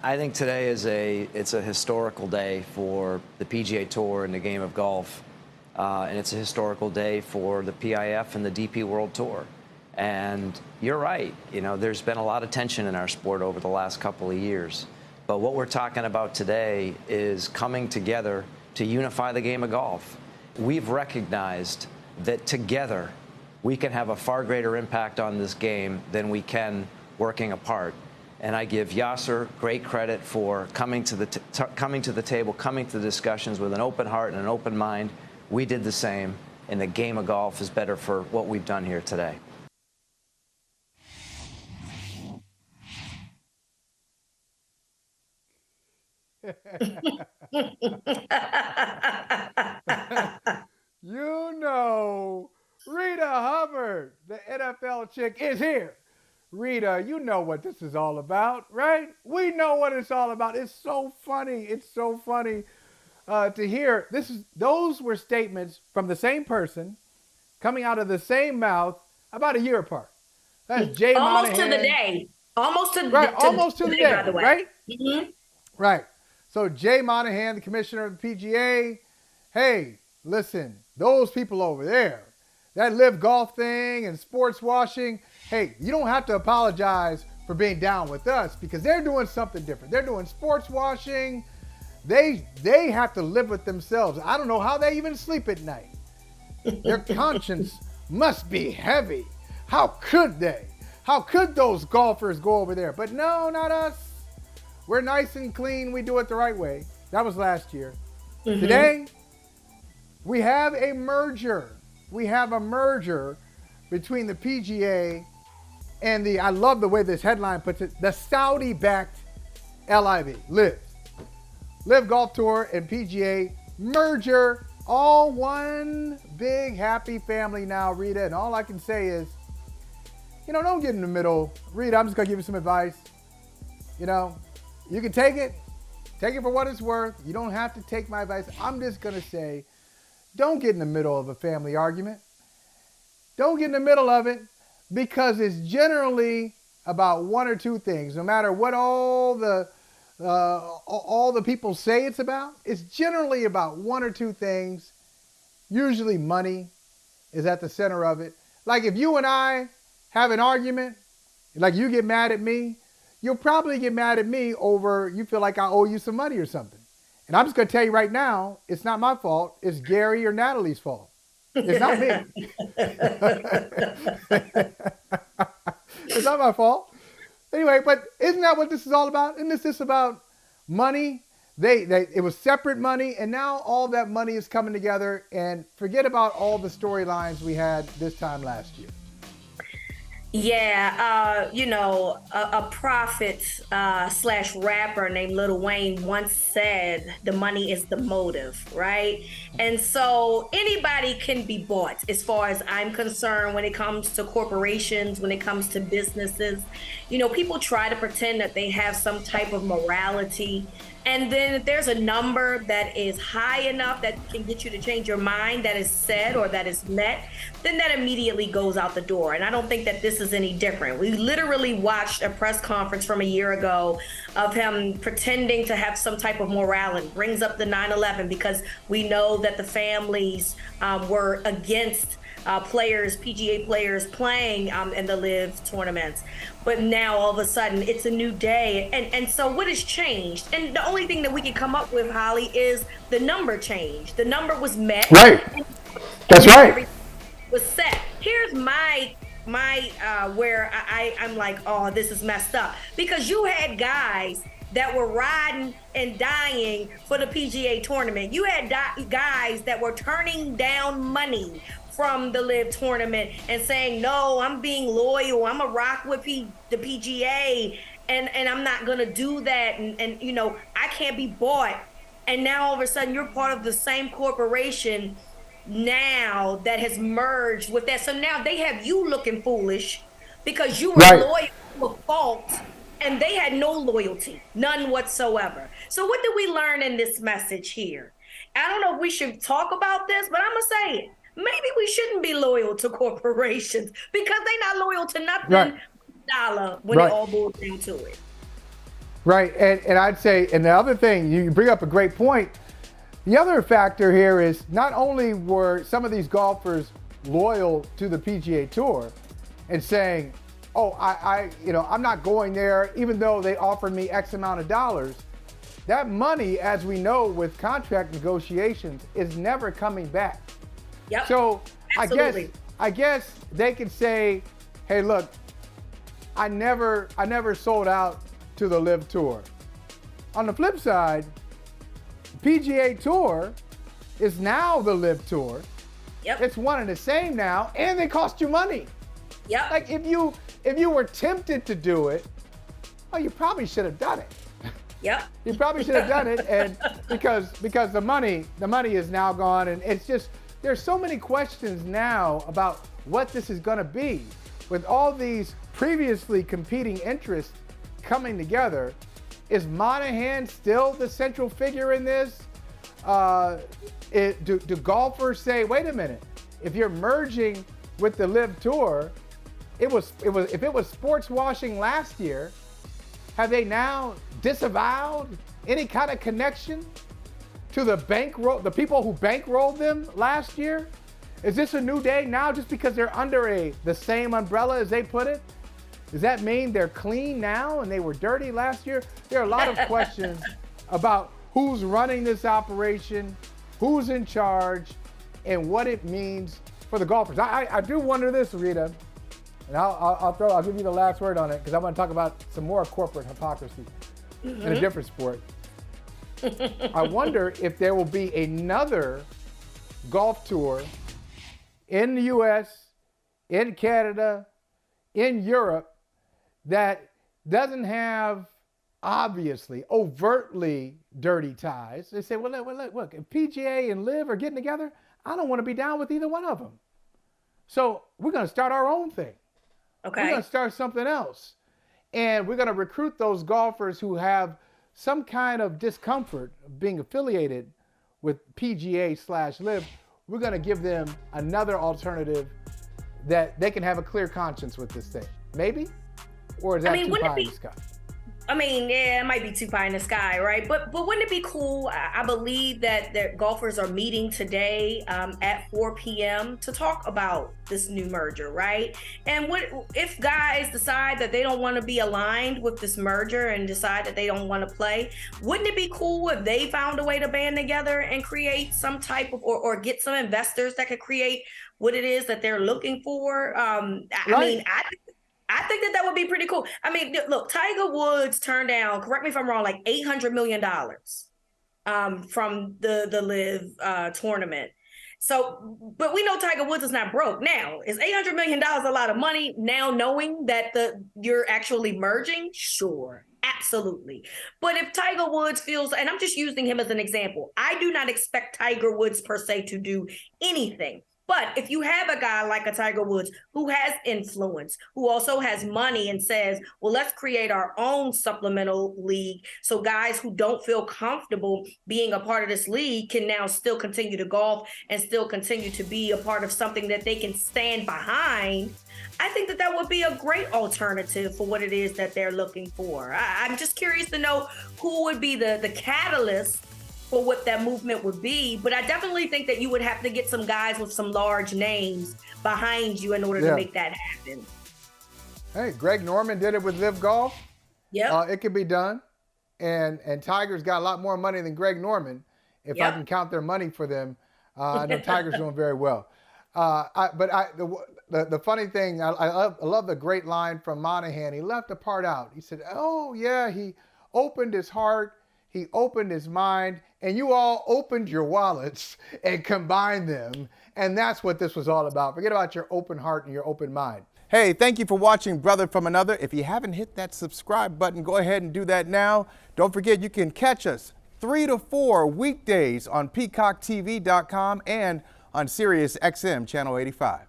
I think today is it's a historical day for the PGA Tour and the game of golf. And it's a historical day for the PIF and the DP World Tour. And you're right. You know, there's been a lot of tension in our sport over the last couple of years. But what we're talking about today is coming together to unify the game of golf. We've recognized that together we can have a far greater impact on this game than we can working apart. And I give Yasser great credit for coming to the table, coming to the discussions with an open heart and an open mind. We did the same, and the game of golf is better for what we've done here today. You know, Reeta Hubbard, the NFL chick, is here. Reeta, you know what this is all about, right? We know what it's all about. It's so funny. It's so funny to hear. Those were statements from the same person coming out of the same mouth about a year apart. That's Jay almost Monahan. To the day. Almost to the day, by the way. right? Mm-hmm. Right. So Jay Monahan, the commissioner of the PGA, hey, listen, those people over there, that LIV golf thing and sports washing, hey, you don't have to apologize for being down with us because they're doing something different. They're doing sports washing. They have to live with themselves. I don't know how they even sleep at night. Their conscience must be heavy. How could they? How could those golfers go over there? But no, not us. We're nice and clean. We do it the right way. That was last year. Mm-hmm. Today, we have a merger. We have a merger between the PGA and I love the way this headline puts it, the Saudi-backed LIV, LIV Golf Tour and PGA merger, all one big happy family now, Reeta. And all I can say is, you know, don't get in the middle. Reeta, I'm just going to give you some advice. You know, you can take it for what it's worth. You don't have to take my advice. I'm just going to say, don't get in the middle of a family argument. Don't get in the middle of it because it's generally about one or two things. No matter what all the people say it's about, it's generally about one or two things. Usually money is at the center of it. Like if you and I have an argument, like you get mad at me, you'll probably get mad at me over you feel like I owe you some money or something. And I'm just going to tell you right now, it's not my fault. It's Gary or Natalie's fault. It's not me. It's not my fault. Anyway, but isn't that what this is all about? Isn't this about money? It was separate money, and now all that money is coming together. And forget about all the storylines we had this time last year. Yeah, a prophet slash rapper named Lil Wayne once said the money is the motive, right? And so anybody can be bought as far as I'm concerned when it comes to corporations, when it comes to businesses. You know, people try to pretend that they have some type of morality. And then if there's a number that is high enough that can get you to change your mind, that is said or that is met, then that immediately goes out the door. And I don't think that this is any different. We literally watched a press conference from a year ago of him pretending to have some type of morality, brings up the 9/11 because we know that the families were against PGA players playing in the LIV tournaments. But now all of a sudden it's a new day. And so what has changed? And the only thing that we can come up with, Holly, is the number change. The number was met. Right. That's right. Was set. Here's my where I'm like, oh, this is messed up. Because you had guys that were riding and dying for the PGA tournament. You had guys that were turning down money from the LIV tournament and saying, no, I'm being loyal. I'm a rock with the PGA and I'm not going to do that. And, you know, I can't be bought. And now all of a sudden you're part of the same corporation now that has merged with that. So now they have you looking foolish because you were loyal to a fault and they had no loyalty, none whatsoever. So what did we learn in this message here? I don't know if we should talk about this, but I'm going to say it. Maybe we shouldn't be loyal to corporations because they're not loyal to nothing dollar when it all boils down to it. Right, and I'd say, and the other thing, you bring up a great point. The other factor here is not only were some of these golfers loyal to the PGA Tour and saying, oh, I'm not going there even though they offered me X amount of dollars. That money, as we know with contract negotiations, is never coming back. Yep. So Absolutely. I guess they could say, hey, look, I never sold out to the LIV Tour. On the flip side, PGA Tour is now the LIV Tour. Yep. It's one and the same now, and they cost you money. Yep. Like if you were tempted to do it, well, you probably should have done it. Yep. You probably should have done it, and because the money is now gone, and it's just there's so many questions now about what this is going to be with all these previously competing interests coming together. Is Monahan still the central figure in this? Do golfers say, wait a minute, if you're merging with the LIV Tour, if it was sports washing last year, have they now disavowed any kind of connection to the people who bankrolled them last year? Is this a new day now just because they're under the same umbrella, as they put it? Does that mean they're clean now and they were dirty last year? There are a lot of questions about who's running this operation, who's in charge, and what it means for the golfers. I do wonder this, Rita, and I'll give you the last word on it because I want to talk about some more corporate hypocrisy in a different sport. I wonder if there will be another golf tour in the U.S., in Canada, in Europe that doesn't have obviously overtly dirty ties. They say, well, look, if PGA and LIV are getting together, I don't want to be down with either one of them. So we're going to start our own thing. Okay. We're going to start something else. And we're going to recruit those golfers who have some kind of discomfort of being affiliated with PGA/LIV. We're going to give them another alternative that they can have a clear conscience with this thing. Maybe? Or is that too pie in the sky? I mean, yeah, it might be too pie in the sky, right? But wouldn't it be cool? I believe that golfers are meeting today at 4 p.m. to talk about this new merger, right? And what if guys decide that they don't want to be aligned with this merger and decide that they don't want to play? Wouldn't it be cool if they found a way to band together and create some type of, or get some investors that could create what it is that they're looking for? I think that would be pretty cool. I mean, look, Tiger Woods turned down, correct me if I'm wrong, like $800 million from the LIV tournament. So, but we know Tiger Woods is not broke. Now, is $800 million a lot of money now knowing that you're actually merging? Sure, absolutely. But if Tiger Woods feels, and I'm just using him as an example, I do not expect Tiger Woods per se to do anything. But if you have a guy like a Tiger Woods who has influence, who also has money and says, well, let's create our own supplemental league so guys who don't feel comfortable being a part of this league can now still continue to golf and still continue to be a part of something that they can stand behind, I think that would be a great alternative for what it is that they're looking for. I'm just curious to know who would be the catalyst for what that movement would be. But I definitely think that you would have to get some guys with some large names behind you in order to make that happen. Hey, Greg Norman did it with LIV Golf. Yeah, it could be done. And Tiger's got a lot more money than Greg Norman. If I can count their money for them, I know Tiger's doing very well. The funny thing, I love the great line from Monahan. He left a part out. He said, oh, yeah, he opened his heart. He opened his mind, and you all opened your wallets and combined them. And that's what this was all about. Forget about your open heart and your open mind. Hey, thank you for watching Brother from Another. If you haven't hit that subscribe button, go ahead and do that now. Don't forget, you can catch us 3 to 4 weekdays on PeacockTV.com and on Sirius XM Channel 85.